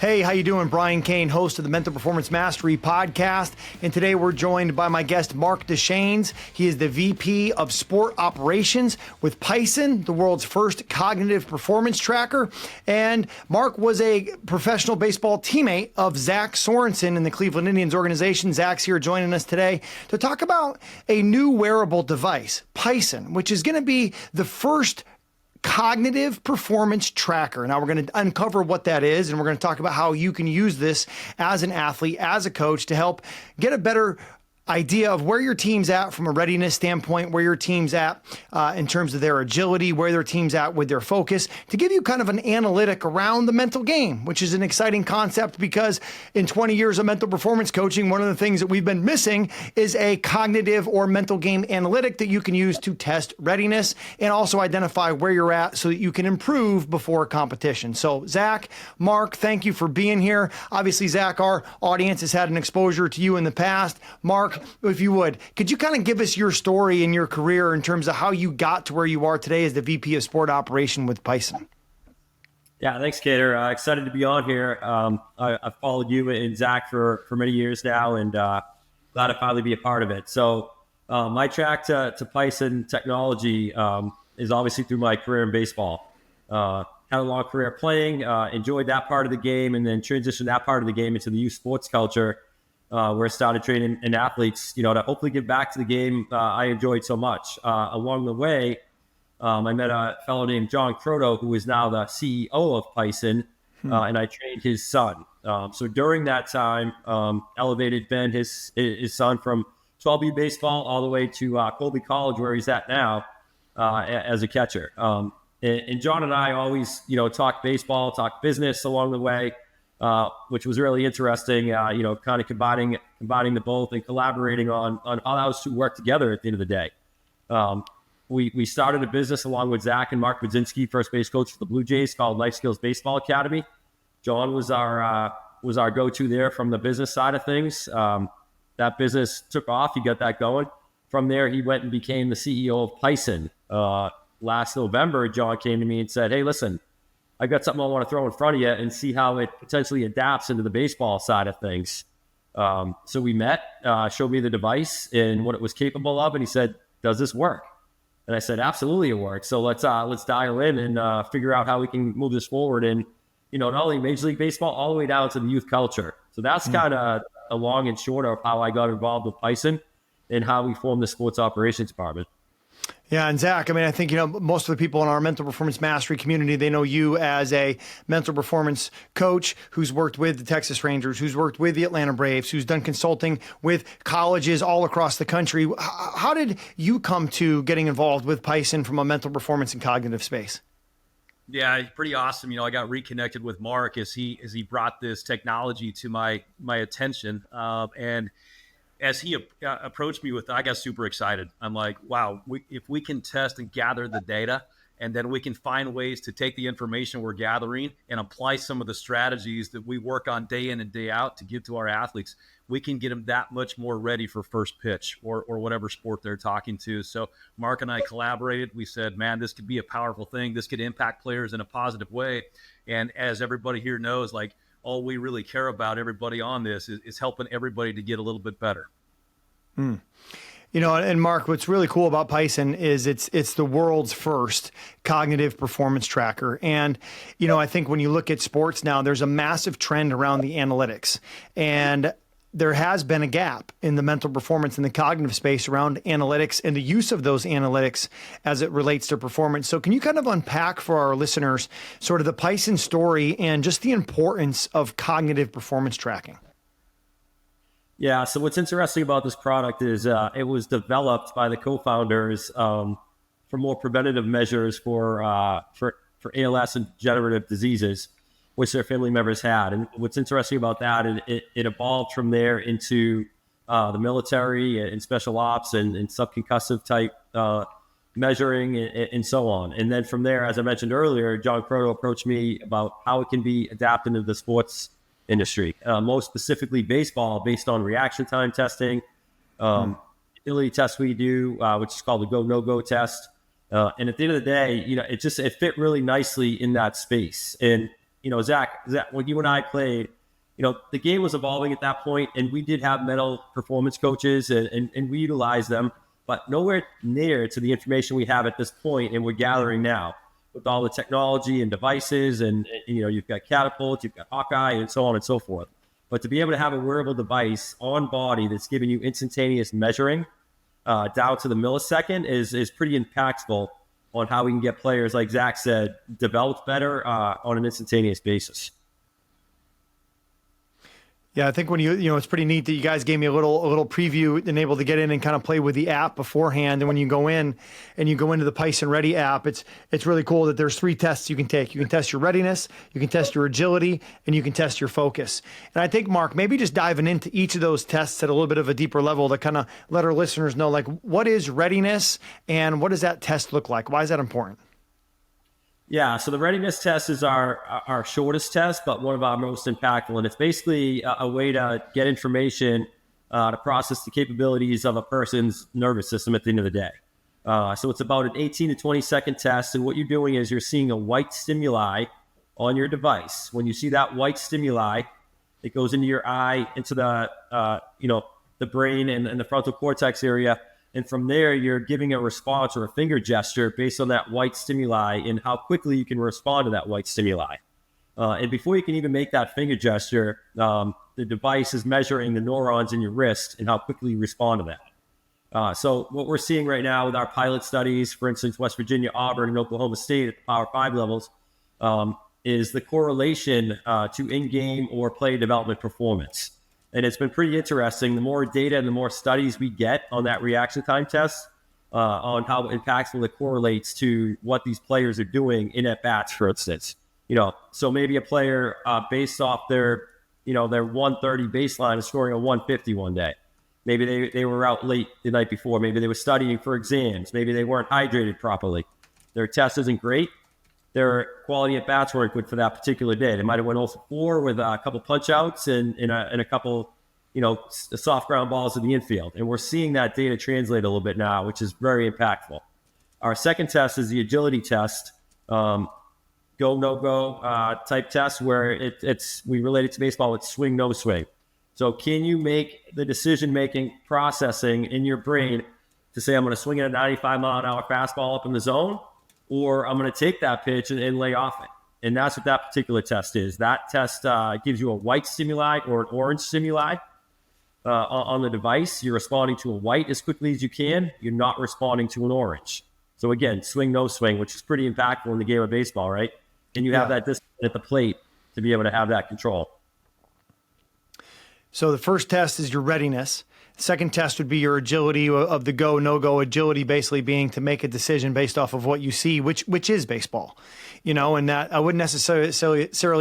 Hey, how you doing? Brian Cain, host of the Mental Performance Mastery podcast. And today we're joined by my guest, Marc Deschenes. He is the VP of Sport Operations with Pison, the world's first cognitive performance tracker. And Marc was a professional baseball teammate of Zach Sorensen in the Cleveland Indians organization. Zach's here joining us today to talk about a new wearable device, Pison, which is going to be the first cognitive performance tracker. Now we're going to uncover what that is, and we're going to talk about how you can use this as an athlete, as a coach, to help get a better idea of where your team's at from a readiness standpoint, where your team's at in terms of their agility, where their team's at with their focus, to give you kind of an analytic around the mental game, which is an exciting concept because in 20 years of mental performance coaching, one of the things that we've been missing is a cognitive or mental game analytic that you can use to test readiness and also identify where you're at so that you can improve before competition. So Zach, Marc, thank you for being here. Obviously, Zach, our audience has had an exposure to you in the past. Marc, if you would, could you kind of give us your story and your career in terms of how you got to where you are today as the VP of Sport Operation with Pison? Yeah, thanks, Cater. Excited to be on here. I've followed you and Zach for many years now, and glad to finally be a part of it. So my track to Pison technology is obviously through my career in baseball. Had a long career playing, enjoyed that part of the game, and then transitioned that part of the game into the youth sports culture, where I started training in athletes, to hopefully give back to the game I enjoyed so much. Along the way, I met a fellow named John Croto, who is now the CEO of Pison, and I trained his son. So during that time, elevated Ben, his son, from 12U baseball all the way to Colby College, where he's at now, as a catcher. And John and I always, talk baseball, talk business along the way. Which was really interesting, kind of combining the both and collaborating on how those two work together at the end of the day. We started a business along with Zach and Mark Budzinski, first base coach for the Blue Jays, called Life Skills Baseball Academy. John was our go-to there from the business side of things. That business took off. He got that going. From there, he went and became the CEO of Pison. Last November, John came to me and said, "Hey, listen, I've got something I want to throw in front of you and see how it potentially adapts into the baseball side of things." So we met, showed me the device and what it was capable of. And he said, "Does this work?" And I said, "Absolutely, it works. So let's dial in and figure out how we can move this forward." And, not only Major League Baseball, all the way down to the youth culture. So that's kind of a long and short of how I got involved with Pison and how we formed the sports operations department. Yeah, and Zach, I think, most of the people in our mental performance mastery community, they know you as a mental performance coach who's worked with the Texas Rangers, who's worked with the Atlanta Braves, who's done consulting with colleges all across the country. How did you come to getting involved with Pison from a mental performance and cognitive space? Yeah, pretty awesome. I got reconnected with Marc as he brought this technology to my attention, and as he approached me with it, I got super excited. I'm like, wow, if we can test and gather the data, and then we can find ways to take the information we're gathering and apply some of the strategies that we work on day in and day out to give to our athletes, we can get them that much more ready for first pitch or whatever sport they're talking to. So Marc and I collaborated. We said, man, this could be a powerful thing. This could impact players in a positive way. And as everybody here knows, all we really care about, everybody on this, is helping everybody to get a little bit better. And Marc, what's really cool about Pison is it's the world's first cognitive performance tracker. And, I think when you look at sports now, there's a massive trend around the analytics. And there has been a gap in the mental performance and the cognitive space around analytics and the use of those analytics as it relates to performance. So can you kind of unpack for our listeners sort of the Pison story and just the importance of cognitive performance tracking? Yeah, so what's interesting about this product is it was developed by the co-founders for more preventative measures for ALS and degenerative diseases, which their family members had. And what's interesting about that, it evolved from there into the military and special ops and subconcussive type measuring and so on. And then from there, as I mentioned earlier, John Croto approached me about how it can be adapted into the sports industry, most specifically baseball, based on reaction time testing, ability test we do, which is called the go, no go test. And at the end of the day, it fit really nicely in that space. And Zach, when you and I played, the game was evolving at that point, and we did have mental performance coaches, and we utilized them, but nowhere near to the information we have at this point, and we're gathering now with all the technology and devices, and you've got Catapult, you've got Hawkeye, and so on and so forth. But to be able to have a wearable device on body that's giving you instantaneous measuring down to the millisecond is pretty impactful on how we can get players, like Zach said, developed better on an instantaneous basis. Yeah, I think when it's pretty neat that you guys gave me a little preview and able to get in and kind of play with the app beforehand. And when you go in and you go into the Pison Ready app, it's really cool that there's 3 tests you can take. You can test your readiness, you can test your agility, and you can test your focus. And I think, Marc, maybe just diving into each of those tests at a little bit of a deeper level to kind of let our listeners know, like, what is readiness and what does that test look like? Why is that important? Yeah, so the readiness test is our shortest test, but one of our most impactful. And it's basically a way to get information to process the capabilities of a person's nervous system at the end of the day. So it's about an 18 to 20 second test. And what you're doing is you're seeing a white stimuli on your device. When you see that white stimuli, it goes into your eye, into the brain and the frontal cortex area. And from there, you're giving a response or a finger gesture based on that white stimuli and how quickly you can respond to that white stimuli. And before you can even make that finger gesture, the device is measuring the neurons in your wrist and how quickly you respond to that. So what we're seeing right now with our pilot studies, for instance, West Virginia, Auburn, and Oklahoma State at the Power 5 levels, is the correlation to in-game or play development performance. And it's been pretty interesting. The more data and the more studies we get on that reaction time test, on how impactful it correlates to what these players are doing in at-bats, for instance. So maybe a player based off their 130 baseline is scoring a 150 one day. Maybe they were out late the night before. Maybe they were studying for exams. Maybe they weren't hydrated properly. Their test isn't great. Their quality at bats weren't good for that particular day. They might have went 0-4 with a couple punch outs and a couple, soft ground balls in the infield. And we're seeing that data translate a little bit now, which is very impactful. Our second test is the agility test, go, no go type test, where we relate it to baseball with swing, no swing. So can you make the decision-making processing in your brain to say, I'm going to swing at a 95 mile an hour fastball up in the zone, or I'm going to take that pitch and lay off it. And that's what that particular test is. That test gives you a white stimuli or an orange stimuli on the device. You're responding to a white as quickly as you can. You're not responding to an orange. So again, swing, no swing, which is pretty impactful in the game of baseball, right? And you have that discipline at the plate to be able to have that control. So the first test is your readiness. Second test would be your agility of the go, no go. Agility basically being to make a decision based off of what you see, which is baseball, and that I wouldn't necessarily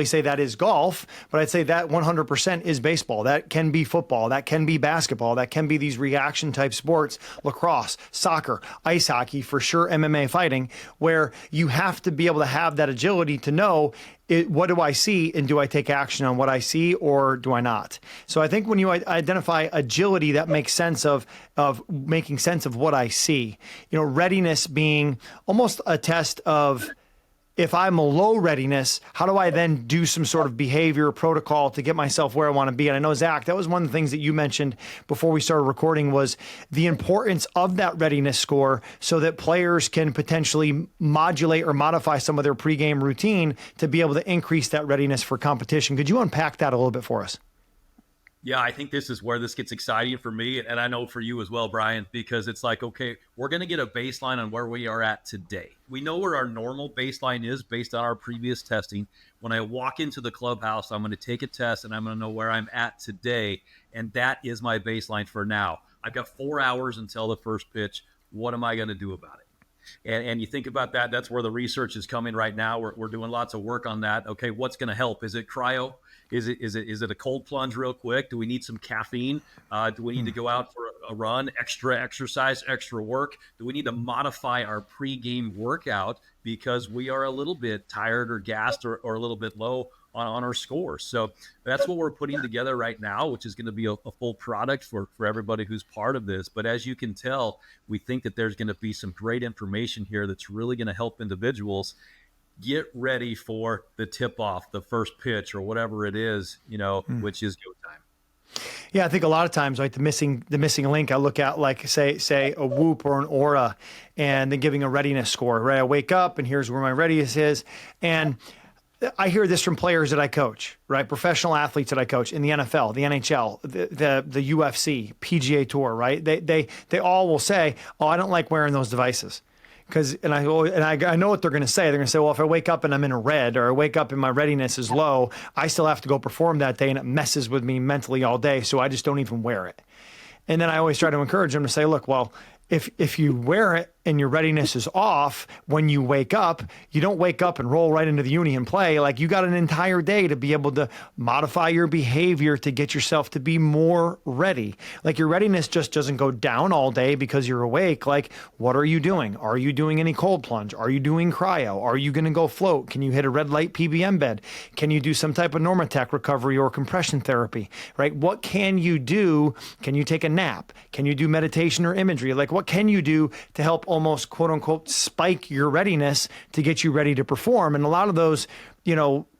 say that is golf, but I'd say that 100% is baseball. That can be football. That can be basketball. That can be these reaction type sports, lacrosse, soccer, ice hockey, for sure, MMA fighting, where you have to be able to have that agility to know what do I see, and do I take action on what I see, or do I not? So I think when you identify agility, that makes sense of making sense of what I see. Readiness being almost a test of, if I'm a low readiness, how do I then do some sort of behavior protocol to get myself where I want to be? And I know, Zach, that was one of the things that you mentioned before we started recording, was the importance of that readiness score so that players can potentially modulate or modify some of their pregame routine to be able to increase that readiness for competition. Could you unpack that a little bit for us? Yeah, I think this is where this gets exciting for me, and I know for you as well, Brian, because it's like, okay, we're going to get a baseline on where we are at today. We know where our normal baseline is based on our previous testing. When I walk into the clubhouse, I'm going to take a test, and I'm going to know where I'm at today, and that is my baseline for now. I've got 4 hours until the first pitch. What am I going to do about it? And you think about that, that's where the research is coming right now. We're doing lots of work on that. Okay, what's going to help? Is it cryo? Is it a cold plunge real quick? Do we need some caffeine? Do we need to go out for a run, extra exercise, extra work? Do we need to modify our pregame workout because we are a little bit tired or gassed or a little bit low on our scores? So that's what we're putting together right now, which is going to be a full product for everybody who's part of this. But as you can tell, we think that there's going to be some great information here that's really going to help individuals. get ready for the tip off, the first pitch or whatever it is, which is go time. Yeah, I think a lot of times, like the missing link, I look at like say a whoop or an aura, and then giving a readiness score. Right, I wake up and here's where my readiness is, and I hear this from players that I coach, right? Professional athletes that I coach in the NFL, the NHL, the UFC, PGA Tour, right? They all will say, "Oh, I don't like wearing those devices." And I know what they're going to say. They're going to say, well, if I wake up and I'm in a red, or I wake up and my readiness is low, I still have to go perform that day, and it messes with me mentally all day. So I just don't even wear it. And then I always try to encourage them to say, look, well, if you wear it and your readiness is off when you wake up, you don't wake up and roll right into the uni and play. Like, you got an entire day to be able to modify your behavior to get yourself to be more ready. Like, your readiness just doesn't go down all day because you're awake. Like, what are you doing? Are you doing any cold plunge? Are you doing cryo? Are you going to go float? Can you hit a red light PBM bed? Can you do some type of Normatec recovery or compression therapy, right? What can you do? Can you take a nap? Can you do meditation or imagery? Like, what can you do to help almost quote unquote spike your readiness to get you ready to perform? And a lot of those,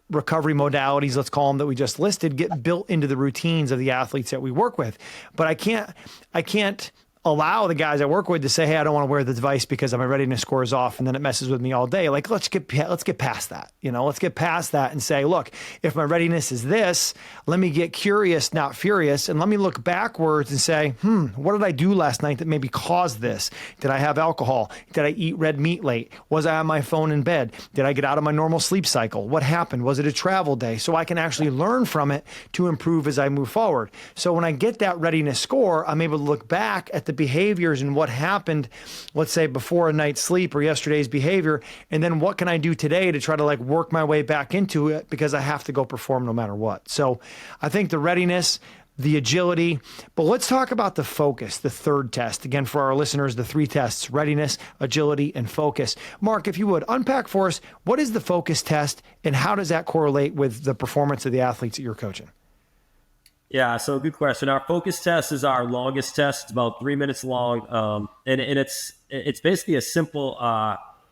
recovery modalities, let's call them, that we just listed, get built into the routines of the athletes that we work with. But I can't allow the guys I work with to say, hey, I don't want to wear the device because my readiness score is off, and then it messes with me all day. Like, let's get past that. Let's get past that and say, look, if my readiness is this, let me get curious, not furious, and let me look backwards and say, what did I do last night that maybe caused this? Did I have alcohol? Did I eat red meat late? Was I on my phone in bed? Did I get out of my normal sleep cycle? What happened? Was it a travel day? So I can actually learn from it to improve as I move forward. So when I get that readiness score, I'm able to look back at the behaviors and what happened, let's say before a night's sleep or yesterday's behavior, and then what can I do today to try to work my way back into it, because I have to go perform no matter what. So I think the readiness, the agility, but let's talk about the focus, the third test. Again, for our listeners, the three tests: readiness, agility, and focus. Marc, if you would unpack for us, what is the focus test and how does that correlate with the performance of the athletes that you're coaching? Yeah, so good question. Our focus test is our longest test. It's about 3 minutes long, and it's basically a simple.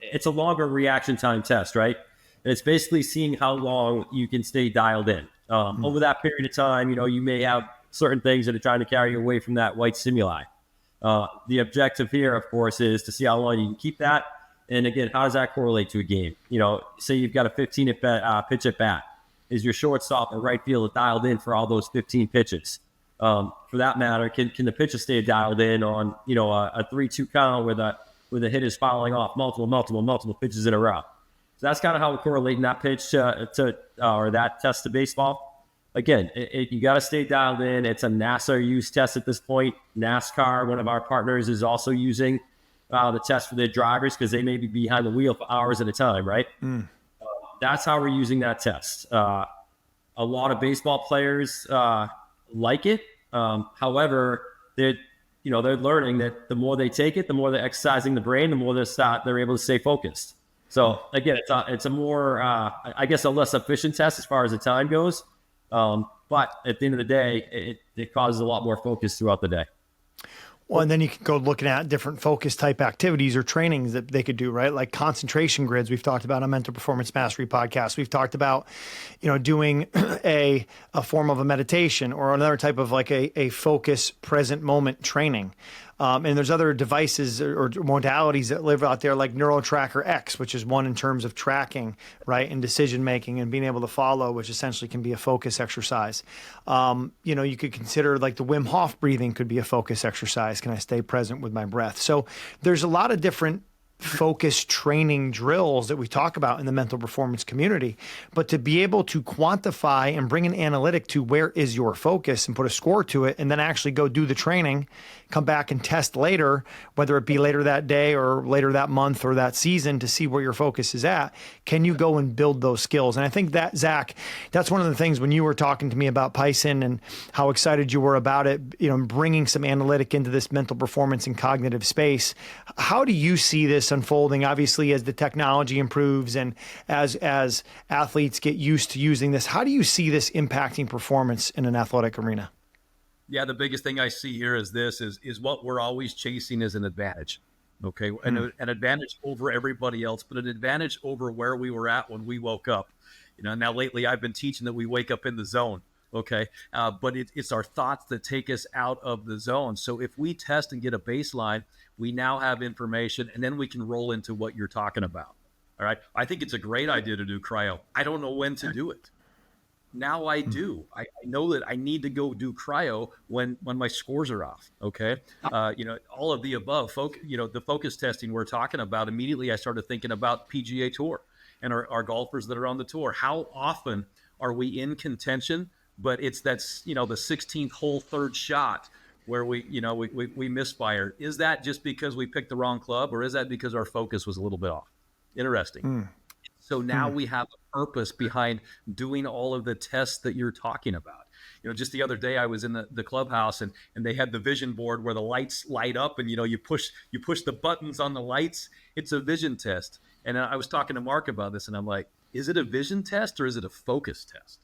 It's a longer reaction time test, right? And it's basically seeing how long you can stay dialed in over that period of time. You may have certain things that are trying to carry you away from that white stimuli. The objective here, of course, is to see how long you can keep that. And again, how does that correlate to a game? Say you've got a 15 pitch at bat. Is your shortstop or right fielder dialed in for all those 15 pitches? For that matter, can the pitcher stay dialed in on a 3-2 count where the hit is fouling off multiple pitches in a row? So that's kind of how we're correlating that pitch or that test to baseball. Again, you got to stay dialed in. It's a NASA used test at this point. NASCAR, one of our partners, is also using the test for their drivers because they may be behind the wheel for hours at a time, right? That's how we're using that test. A lot of baseball players like it. However, they're learning that the more they take it, the more they're exercising the brain, the more they're able to stay focused. So again, it's a more, I guess, a less efficient test as far as the time goes. But at the end of the day, it causes a lot more focus throughout the day. Well, and then you can go looking at different focus type activities or trainings that they could do, right? Like concentration grids. We've talked about on Mental Performance Mastery podcast. We've talked about, doing a form of a meditation or another type of a focus present moment training. And there's other devices or modalities that live out there like NeuroTracker X, which is one in terms of tracking, right, and decision making and being able to follow, which essentially can be a focus exercise. You could consider like the Wim Hof breathing could be a focus exercise. Can I stay present with my breath? So there's a lot of different focus training drills that we talk about in the mental performance community, but to be able to quantify and bring an analytic to where is your focus and put a score to it, and then actually go do the training, come back and test later, whether it be later that day or later that month or that season, to see where your focus is at. Can you go and build those skills? And I think that, Zach, that's one of the things when you were talking to me about Pison and how excited you were about it, bringing some analytic into this mental performance and cognitive space. How do you see this unfolding, obviously, as the technology improves and as athletes get used to using this? How do you see this impacting performance in an athletic arena? Yeah, the biggest thing I see here is what we're always chasing is an advantage. Okay. And an advantage over everybody else, but an advantage over where we were at when we woke up. Now lately I've been teaching that we wake up in the zone. Okay. But it's our thoughts that take us out of the zone. So if we test and get a baseline, we now have information, and then we can roll into what you're talking about. All right. I think it's a great idea to do cryo. I don't know when to do it. Now I do. I know that I need to go do cryo when my scores are off. Okay. All of the above, the focus testing we're talking about, immediately I started thinking about PGA Tour and our golfers that are on the tour. How often are we in contention, but it's the 16th hole third shot where we misfire? Is that just because we picked the wrong club, or is that because our focus was a little bit off? Interesting. So now we have a purpose behind doing all of the tests that you're talking about. Just the other day I was in the clubhouse and they had the vision board where the lights light up, and you push the buttons on the lights. It's a vision test. And I was talking to Marc about this, and I'm like, is it a vision test or is it a focus test?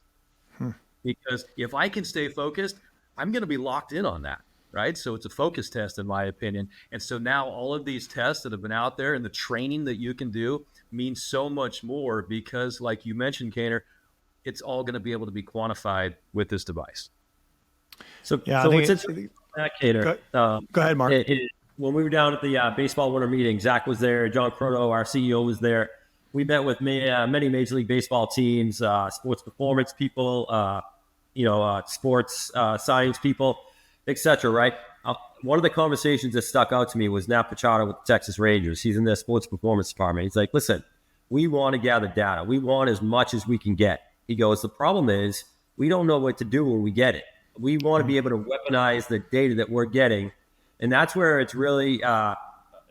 Because if I can stay focused, I'm going to be locked in on that. Right. So it's a focus test, in my opinion. And so now all of these tests that have been out there and the training that you can do means so much more, because like you mentioned, Cain, it's all going to be able to be quantified with this device. So yeah, what's interesting, Cain, go ahead, Marc. When we were down at the baseball winter meeting, Zach was there, John Croto, our CEO, was there. We met with many Major League Baseball teams, sports performance people, sports science people, etc. Right? One of the conversations that stuck out to me was Nat Pachado with the Texas Rangers. He's in their sports performance department. He's like, listen, we want to gather data. We want as much as we can get. He goes, the problem is we don't know what to do when we get it. We want to be able to weaponize the data that we're getting. And that's where it's really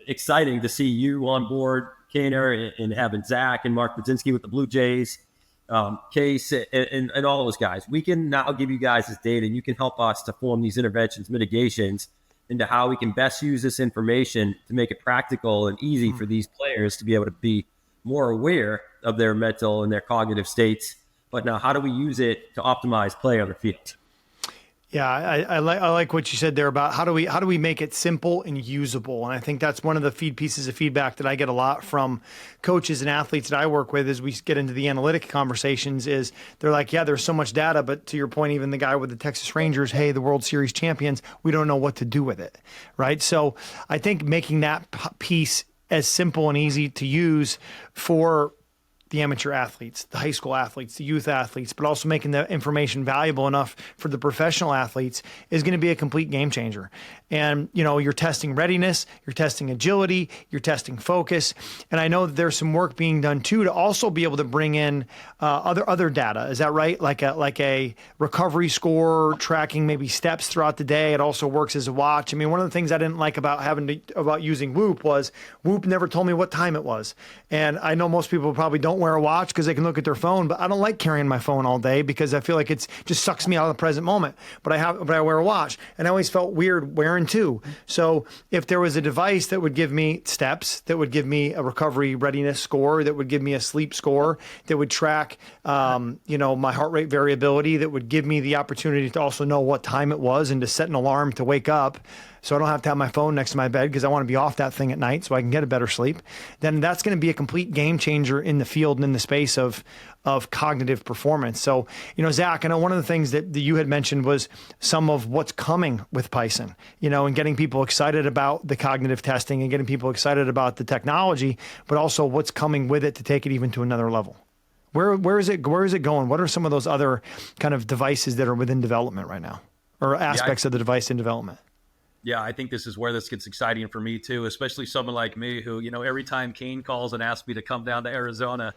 exciting to see you on board, Cain, and having Zach and Mark Budzinski with the Blue Jays, Case, and all those guys. We can now give you guys this data, and you can help us to form these interventions, mitigations, into how we can best use this information to make it practical and easy for these players to be able to be more aware of their mental and their cognitive states. But now, how do we use it to optimize play on the field? Yeah, I like what you said there about how do we make it simple and usable. And I think that's one of the pieces of feedback that I get a lot from coaches and athletes that I work with as we get into the analytic conversations. Is they're like, yeah, there's so much data, but to your point, even the guy with the Texas Rangers, hey, the World Series champions, we don't know what to do with it, right? So I think making that piece as simple and easy to use for the amateur athletes, the high school athletes, the youth athletes, but also making the information valuable enough for the professional athletes is going to be a complete game changer. And, you're testing readiness, you're testing agility, you're testing focus. And I know that there's some work being done too to also be able to bring in other data. Is that right? Like a recovery score, tracking maybe steps throughout the day. It also works as a watch. I mean, one of the things I didn't like about using Whoop was Whoop never told me what time it was. And I know most people probably don't wear a watch because they can look at their phone, but I don't like carrying my phone all day because I feel like it's just sucks me out of the present moment. But I wear a watch, and I always felt weird wearing two. So if there was a device that would give me steps, that would give me a recovery readiness score, that would give me a sleep score, that would track, my heart rate variability, that would give me the opportunity to also know what time it was and to set an alarm to wake up, so I don't have to have my phone next to my bed because I want to be off that thing at night so I can get a better sleep, then that's going to be a complete game changer in the field and in the space of cognitive performance. So, Zach, I know one of the things that you had mentioned was some of what's coming with Pison, and getting people excited about the cognitive testing and getting people excited about the technology, but also what's coming with it to take it even to another level. Where is it going? What are some of those other kind of devices that are within development right now, or aspects of the device in development? Yeah, I think this is where this gets exciting for me too, especially someone like me who, every time Cain calls and asks me to come down to Arizona,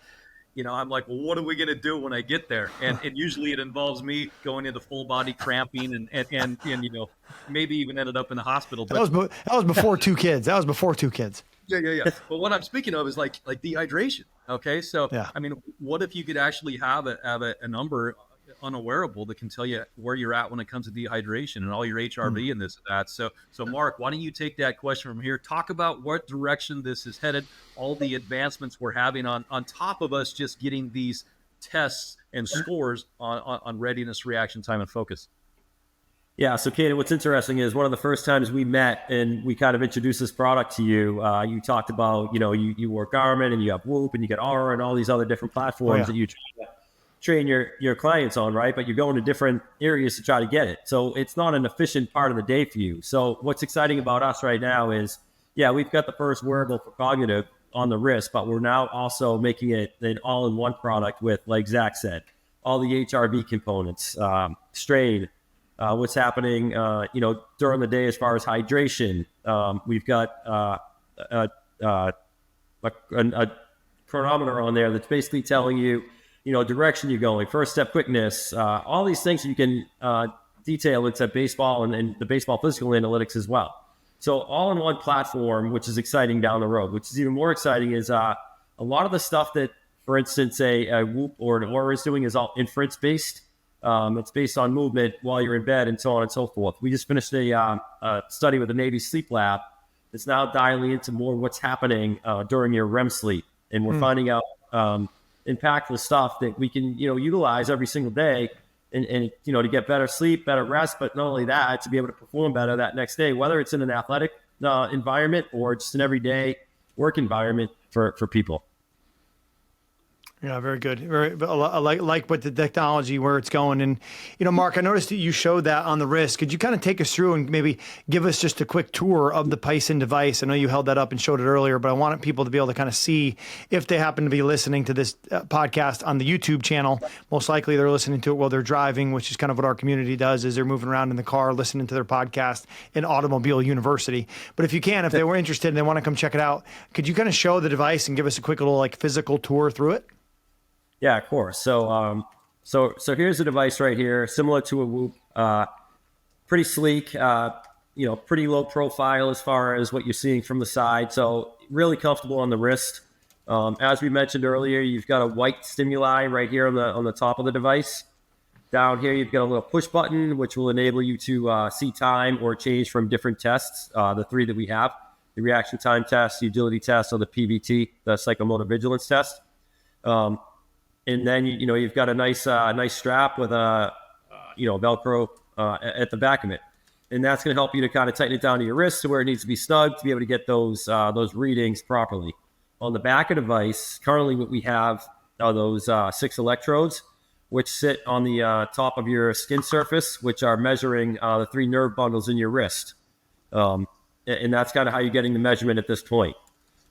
I'm like, well, what are we going to do when I get there? And usually it involves me going into full body cramping and maybe even ended up in the hospital. But that was before two kids. That was before two kids. Yeah. But what I'm speaking of is like dehydration. Okay. So, yeah. I mean, what if you could actually have a number on a wearable that can tell you where you're at when it comes to dehydration and all your HRV and this and that. So Marc, why don't you take that question from here? Talk about what direction this is headed, all the advancements we're having on top of us just getting these tests and scores on readiness, reaction time, and focus. Yeah. So, Kate, what's interesting is one of the first times we met and we kind of introduced this product to you, you talked about, you work Garmin and you have Whoop and you get Aura and all these other different platforms that you try to train your clients on, right? But you're going to different areas to try to get it. So it's not an efficient part of the day for you. So what's exciting about us right now is, we've got the first wearable for cognitive on the wrist, but we're now also making it an all-in-one product with, like Zach said, all the HRV components, strain, what's happening, during the day as far as hydration. We've got a chronometer on there that's basically telling you, direction you're going, first step quickness, all these things you can detail into baseball and the baseball physical analytics as well. So all in one platform, which is exciting down the road. Which is even more exciting is a lot of the stuff that, for instance, a Whoop or an Aura is doing is all inference based. It's based on movement while you're in bed and so on and so forth. We just finished a study with the Navy Sleep Lab that's now dialing into more what's happening during your REM sleep. And we're finding out impactful stuff that we can, utilize every single day and to get better sleep, better rest, but not only that, to be able to perform better that next day, whether it's in an athletic environment or just an everyday work environment for people. Yeah, very good. I like what the technology, where it's going. And, Marc, I noticed that you showed that on the wrist. Could you kind of take us through and maybe give us just a quick tour of the Pison device? I know you held that up and showed it earlier, but I wanted people to be able to kind of see if they happen to be listening to this podcast on the YouTube channel. Most likely they're listening to it while they're driving, which is kind of what our community does, is they're moving around in the car, listening to their podcast in Automobile University. But if they were interested and they want to come check it out, could you kind of show the device and give us a quick little physical tour through it? Yeah, of course. So here's the device right here, similar to a Whoop, pretty sleek, pretty low profile as far as what you're seeing from the side. So really comfortable on the wrist. As we mentioned earlier, you've got a white stimuli right here on the top of the device. Down here, you've got a little push button, which will enable you to see time or change from different tests. The three that we have: the reaction time test, the agility test, or the PVT, the psychomotor vigilance test. And then, you've got a nice strap with a, Velcro at the back of it. And that's going to help you to kind of tighten it down to your wrist to where it needs to be snug to be able to get those readings properly. On the back of the device, currently what we have are those 6 electrodes, which sit on the top of your skin surface, which are measuring the 3 nerve bundles in your wrist. And that's kind of how you're getting the measurement at this point.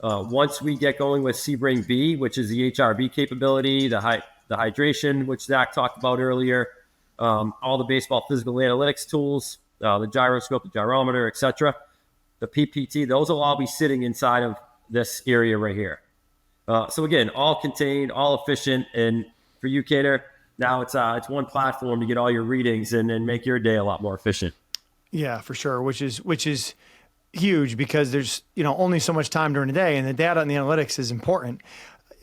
Once we get going with C-Brain B, which is the HRV capability, the hydration, which Zach talked about earlier, all the baseball physical analytics tools, the gyroscope, the gyrometer, etc., the PPT, those will all be sitting inside of this area right here. So again, all contained, all efficient, and for you, Cater, now it's one platform to get all your readings and make your day a lot more efficient. Yeah, for sure. Which is huge, because there's only so much time during the day, and the data and the analytics is important.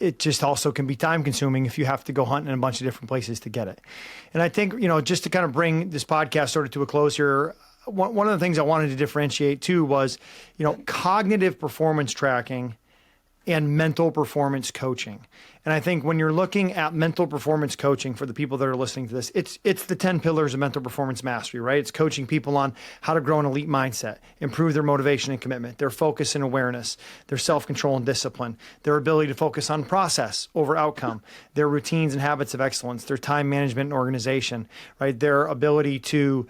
It just also can be time consuming if you have to go hunting in a bunch of different places to get it. And I think, just to kind of bring this podcast sort of to a close here, one of the things I wanted to differentiate too was, cognitive performance tracking and mental performance coaching. And I think when you're looking at mental performance coaching, for the people that are listening to this, it's the 10 pillars of mental performance mastery, right? It's coaching people on how to grow an elite mindset, improve their motivation and commitment, their focus and awareness, their self-control and discipline, their ability to focus on process over outcome, their routines and habits of excellence, their time management and organization, right? Their ability to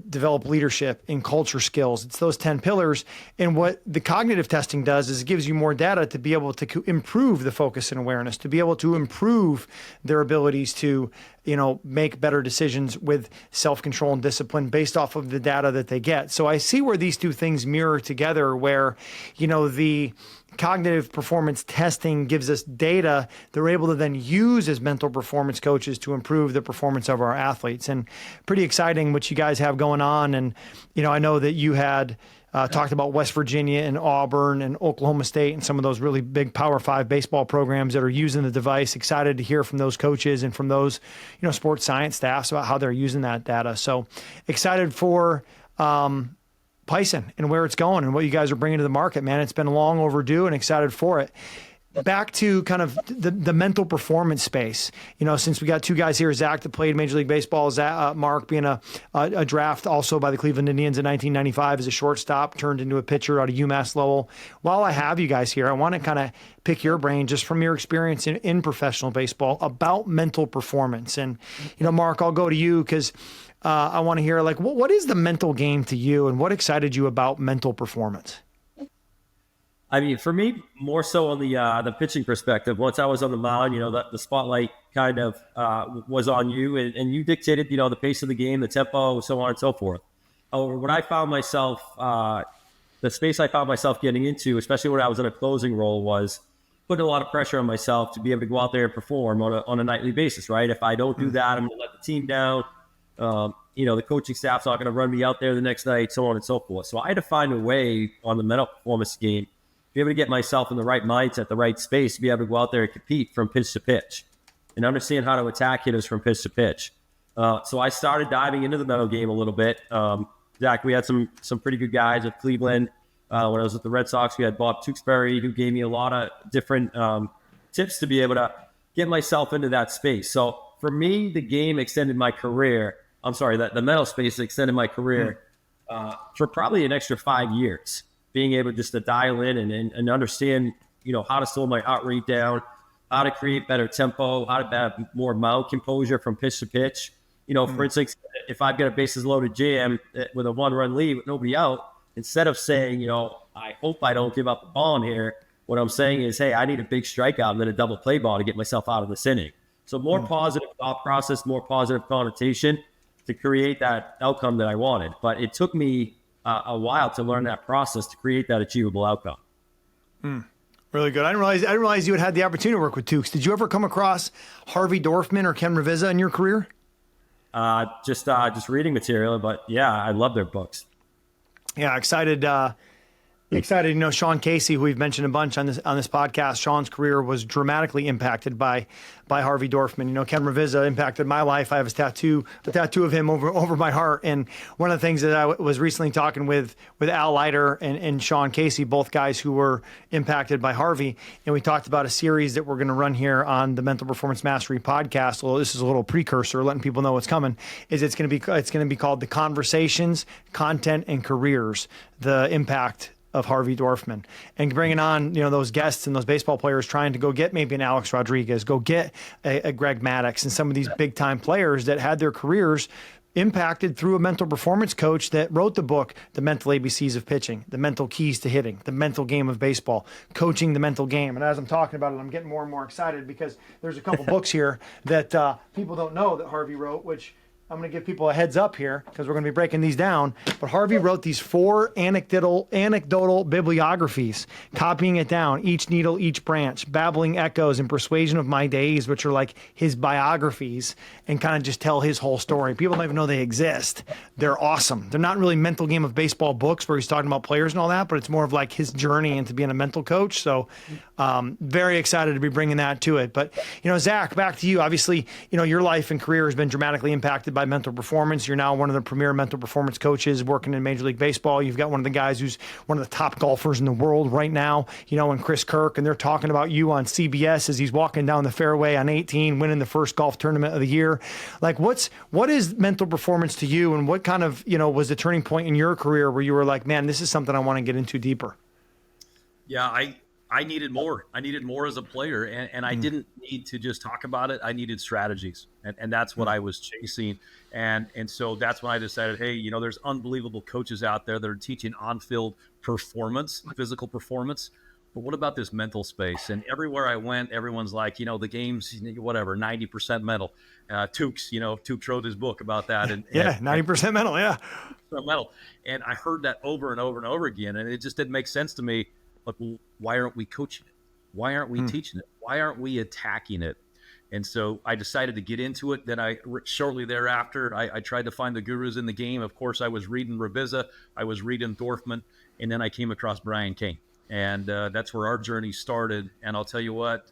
develop leadership and culture skills. It's those 10 pillars. And what the cognitive testing does is it gives you more data to be able to improve the focus and awareness, to be able to improve their abilities to, make better decisions with self-control and discipline based off of the data that they get. So I see where these two things mirror together, where, the cognitive performance testing gives us data that we're able to then use as mental performance coaches to improve the performance of our athletes. And pretty exciting what you guys have going on. And, I know that you had talked about West Virginia and Auburn and Oklahoma State and some of those really big Power 5 baseball programs that are using the device. Excited to hear from those coaches and from those, sports science staffs about how they're using that data. So excited for Pison and where it's going and what you guys are bringing to the market, man. It's been long overdue and excited for it. back to kind of the mental performance space, since we got two guys here, Zach that played Major League Baseball, Marc being a draft also by the Cleveland Indians in 1995 as a shortstop, turned into a pitcher out of UMass Lowell. While I have you guys here, I want to kind of pick your brain just from your experience in professional baseball about mental performance. And, Marc, I'll go to you because I want to hear, like, what is the mental game to you and what excited you about mental performance? I mean, for me, more so on the pitching perspective. Once I was on the mound, the spotlight kind of was on you, and you dictated, the pace of the game, the tempo, so on and so forth. What I found myself, the space I found myself getting into, especially when I was in a closing role, was putting a lot of pressure on myself to be able to go out there and perform on a nightly basis, right? If I don't do that, I'm going to let the team down. The coaching staff's not going to run me out there the next night, so on and so forth. So I had to find a way on the mental performance game be able to get myself in the right mindset, the right space, to be able to go out there and compete from pitch to pitch and understand how to attack hitters from pitch to pitch. So I started diving into the mental game a little bit. Zach, we had some pretty good guys at Cleveland. When I was with the Red Sox, we had Bob Tewksbury, who gave me a lot of different tips to be able to get myself into that space. So for me, the game extended my career. The mental space extended my career for probably an extra 5 years. Being able just to dial in and understand, how to slow my heart rate down, how to create better tempo, how to have more mound composure from pitch to pitch. For instance, if I've got a bases loaded jam with a 1-run lead with nobody out, instead of saying, I hope I don't give up the ball in here, what I'm saying is, hey, I need a big strikeout and then a double play ball to get myself out of this inning. So more positive thought process, more positive connotation to create that outcome that I wanted. But it took me a while to learn that process to create that achievable outcome. Really good. I didn't realize you had the opportunity to work with Tukes. Did you ever come across Harvey Dorfman or Ken Ravizza in your career? Just reading material, but yeah, I love their books. Yeah, excited. Sean Casey, who we've mentioned a bunch on this podcast. Sean's career was dramatically impacted by Harvey Dorfman. Ken Ravizza impacted my life. I have a tattoo of him over my heart. And one of the things that I was recently talking with Al Leiter and Sean Casey, both guys who were impacted by Harvey, and we talked about a series that we're going to run here on the Mental Performance Mastery podcast. Well, this is a little precursor, letting people know what's coming. It's going to be called The Conversations, Content, and Careers: The Impact of Harvey Dorfman, and bringing on, those guests and those baseball players trying to go get maybe an Alex Rodriguez, go get a Greg Maddux, and some of these big time players that had their careers impacted through a mental performance coach that wrote the book, The Mental ABCs of Pitching, The Mental Keys to Hitting, The Mental Game of Baseball, Coaching the Mental Game. And as I'm talking about it, I'm getting more and more excited because there's a couple books here that people don't know that Harvey wrote, which I'm going to give people a heads up here because we're going to be breaking these down. But Harvey wrote these 4 anecdotal bibliographies, copying it down, each needle, each branch, babbling echoes and persuasion of my days, which are like his biographies, and kind of just tell his whole story. People don't even know they exist. They're awesome. They're not really mental game of baseball books where he's talking about players and all that, but it's more of like his journey into being a mental coach. So very excited to be bringing that to it. But, Zach, back to you. Obviously, your life and career has been dramatically impacted by mental performance. You're now one of the premier mental performance coaches working in Major League Baseball. You've got one of the guys who's one of the top golfers in the world right now, and Chris Kirk, and they're talking about you on CBS as he's walking down the fairway on 18, winning the first golf tournament of the year. Like, what is mental performance to you, and what kind of, was the turning point in your career where you were like, man, this is something I want to get into deeper? Yeah, I needed more. I needed more as a player, and I didn't need to just talk about it. I needed strategies, and that's what I was chasing. And so that's when I decided, hey, there's unbelievable coaches out there that are teaching on-field performance, physical performance. But what about this mental space? And everywhere I went, everyone's like, the game's whatever, 90% mental. Tukes wrote his book about that. And 90% mental, yeah. Mental. And I heard that over and over and over again, and it just didn't make sense to me. Like, well, why aren't we coaching it? Why aren't we teaching it? Why aren't we attacking it? And so I decided to get into it. Then shortly thereafter, I tried to find the gurus in the game. Of course, I was reading Ravizza, I was reading Dorfman, and then I came across Brian Cain. And that's where our journey started. And I'll tell you what,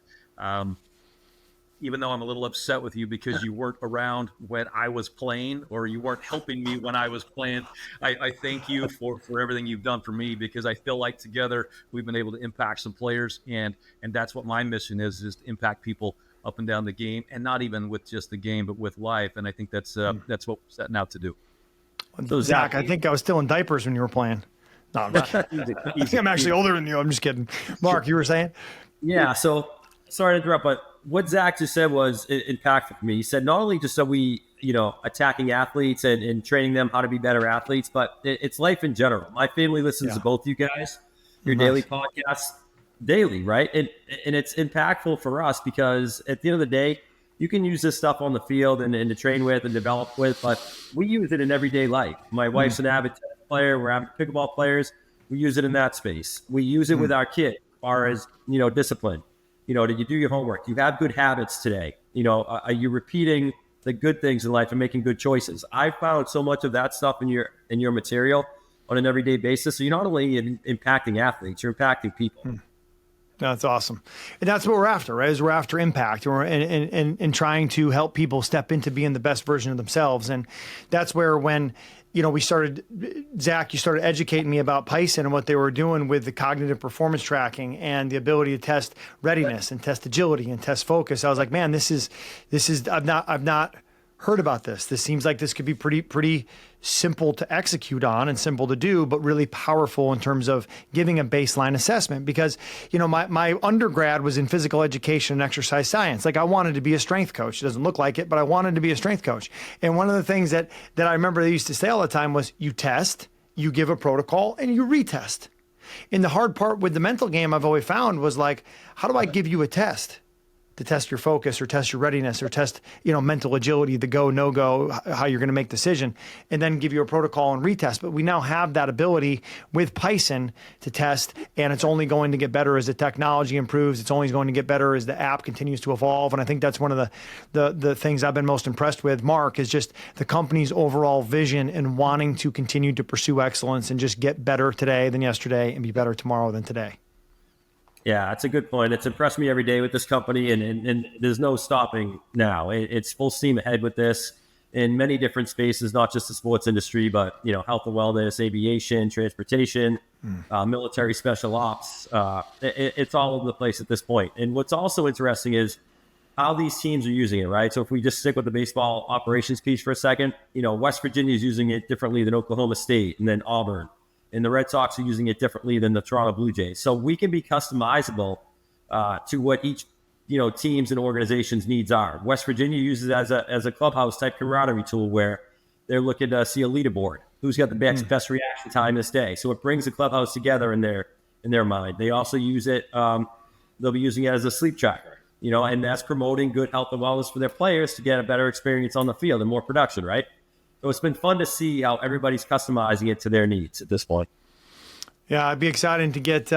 even though I'm a little upset with you because you weren't around when I was playing, or you weren't helping me when I was playing, I thank you for everything you've done for me, because I feel like together we've been able to impact some players, and that's what my mission is to impact people up and down the game, and not even with just the game, but with life. And I think that's what we're setting out to do. So Zach, I think I was still in diapers when you were playing. No, I'm just kidding. I think I'm actually older than you. I'm just kidding. Mark, you were saying? Yeah. So sorry to interrupt, but what Zach just said was impactful for me. He said not only just are we, attacking athletes and training them how to be better athletes, but it's life in general. My family listens to both you guys, your daily podcasts, daily, right? And it's impactful for us because at the end of the day, you can use this stuff on the field and to train with and develop with, but we use it in everyday life. My wife's an avid tennis player. We're avid pickleball players. We use it in that space. We use it with our kid as far as, discipline. Did you do your homework? Do you have good habits today? Are you repeating the good things in life and making good choices? I found so much of that stuff in your material on an everyday basis. So you're not only impacting athletes, you're impacting people. That's awesome. And that's what we're after, right? Is we're after impact, and trying to help people step into being the best version of themselves. And that's where when, we started, Zach, you started educating me about Pison and what they were doing with the cognitive performance tracking and the ability to test readiness and test agility and test focus. I was like, man, this is, I've not heard about this. This seems like this could be pretty simple to execute on and simple to do, but really powerful in terms of giving a baseline assessment. Because, my undergrad was in physical education and exercise science. Like I wanted to be a strength coach. It doesn't look like it, but I wanted to be a strength coach. And one of the things that I remember they used to say all the time was you test, you give a protocol, and you retest. And the hard part with the mental game I've always found was like, how do I give you a test to test your focus or test your readiness or test, mental agility, the go, no go, how you're going to make decision, and then give you a protocol and retest. But we now have that ability with Pison to test, and it's only going to get better as the technology improves. It's only going to get better as the app continues to evolve. And I think that's one of the things I've been most impressed with, Mark, is just the company's overall vision and wanting to continue to pursue excellence and just get better today than yesterday and be better tomorrow than today. Yeah, that's a good point. It's impressed me every day with this company, and there's no stopping now. It's full steam ahead with this in many different spaces, not just the sports industry, but health and wellness, aviation, transportation, military special ops. It's all over the place at this point. And what's also interesting is how these teams are using it, right? So if we just stick with the baseball operations piece for a second, West Virginia is using it differently than Oklahoma State and then Auburn. And the Red Sox are using it differently than the Toronto Blue Jays. So we can be customizable to what each teams and organizations' needs are. West Virginia uses it as a clubhouse type camaraderie tool where they're looking to see a leaderboard. Who's got the best reaction time this day? So it brings the clubhouse together in their mind. They also use it. They'll be using it as a sleep tracker. And that's promoting good health and wellness for their players to get a better experience on the field and more production, right? So it's been fun to see how everybody's customizing it to their needs at this point. Yeah, I'd be excited to get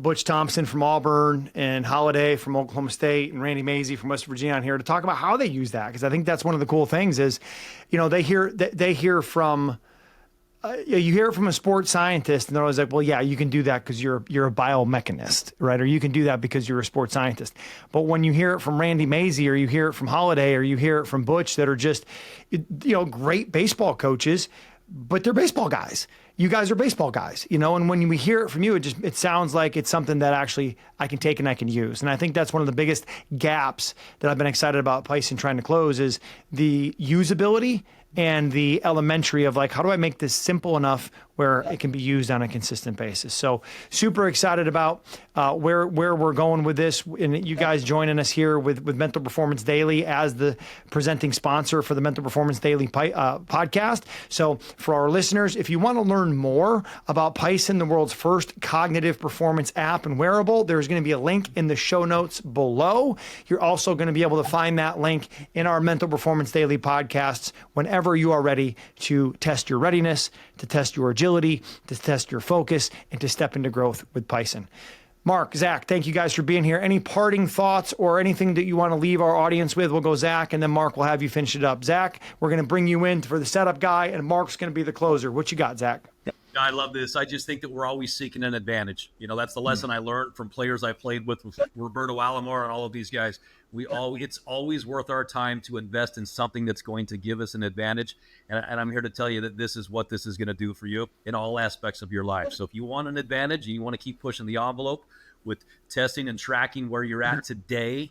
Butch Thompson from Auburn and Holiday from Oklahoma State and Randy Mazey from West Virginia on here to talk about how they use that, because I think that's one of the cool things is, they hear from. You hear it from a sports scientist, and they're always like, well, yeah, you can do that because you're a biomechanist, right? Or you can do that because you're a sports scientist. But when you hear it from Randy Mazey, or you hear it from Holiday, or you hear it from Butch, that are just, great baseball coaches, but they're baseball guys. You guys are baseball guys, and when we hear it from you, it sounds like it's something that actually I can take and I can use. And I think that's one of the biggest gaps that I've been excited about Pison trying to close is the usability and the elementary of like, how do I make this simple enough where it can be used on a consistent basis? So super excited about where we're going with this, and you guys joining us here with Mental Performance Daily as the presenting sponsor for the Mental Performance Daily podcast. So for our listeners, if you want to learn more about Pison, the world's first cognitive performance app and wearable, there's going to be a link in the show notes below. You're also going to be able to find that link in our Mental Performance Daily podcasts whenever you are ready to test your readiness, to test your agility, to test your focus, and to step into growth with Pison. Mark, Zach, thank you guys for being here. Any parting thoughts or anything that you want to leave our audience with? We'll go Zach, and then Mark will have you finish it up. Zach, we're going to bring you in for the setup guy, and Mark's going to be the closer. What you got, Zach? I love this. I just think that we're always seeking an advantage. That's the lesson I learned from players I played with Roberto Alomar and all of these guys. It's always worth our time to invest in something that's going to give us an advantage. And I'm here to tell you that this is what this is going to do for you in all aspects of your life. So if you want an advantage and you want to keep pushing the envelope with testing and tracking where you're at today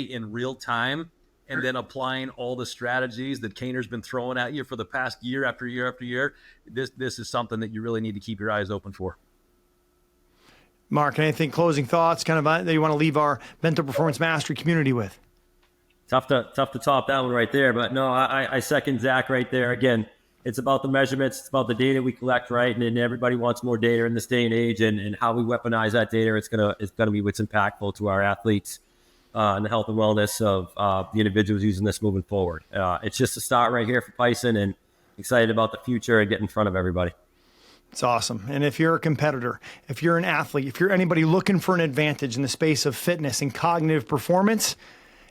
in real time, and then applying all the strategies that Cain's been throwing at you for the past year after year after year, this is something that you really need to keep your eyes open for. Marc, anything, closing thoughts that you want to leave our mental performance mastery community with? Tough to top that one right there, but no, I second Zach right there. Again, it's about the measurements, it's about the data we collect, right? And everybody wants more data in this day and age, and how we weaponize that data. It's gonna be what's impactful to our athletes. And the health and wellness of the individuals using this moving forward. It's just a start right here for Pison, and excited about the future and getting in front of everybody. It's awesome. And if you're a competitor, if you're an athlete, if you're anybody looking for an advantage in the space of fitness and cognitive performance,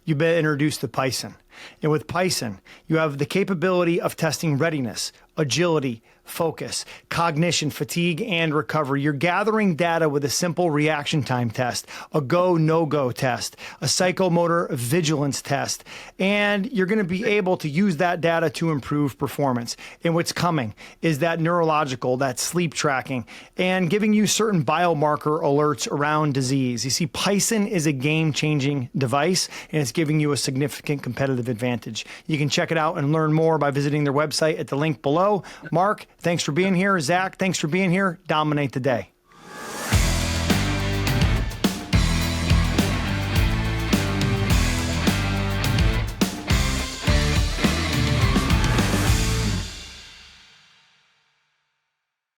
you better introduce to Pison. And with Pison, you have the capability of testing readiness, agility, focus, cognition, fatigue, and recovery. You're gathering data with a simple reaction time test, a go, no-go test, a psychomotor vigilance test, and you're going to be able to use that data to improve performance. And what's coming is that neurological, that sleep tracking, and giving you certain biomarker alerts around disease. You see, Pison is a game-changing device, and it's giving you a significant competitive advantage. You can check it out and learn more by visiting their website at the link below. Marc, thanks for being here. Zach, thanks for being here. Dominate the day.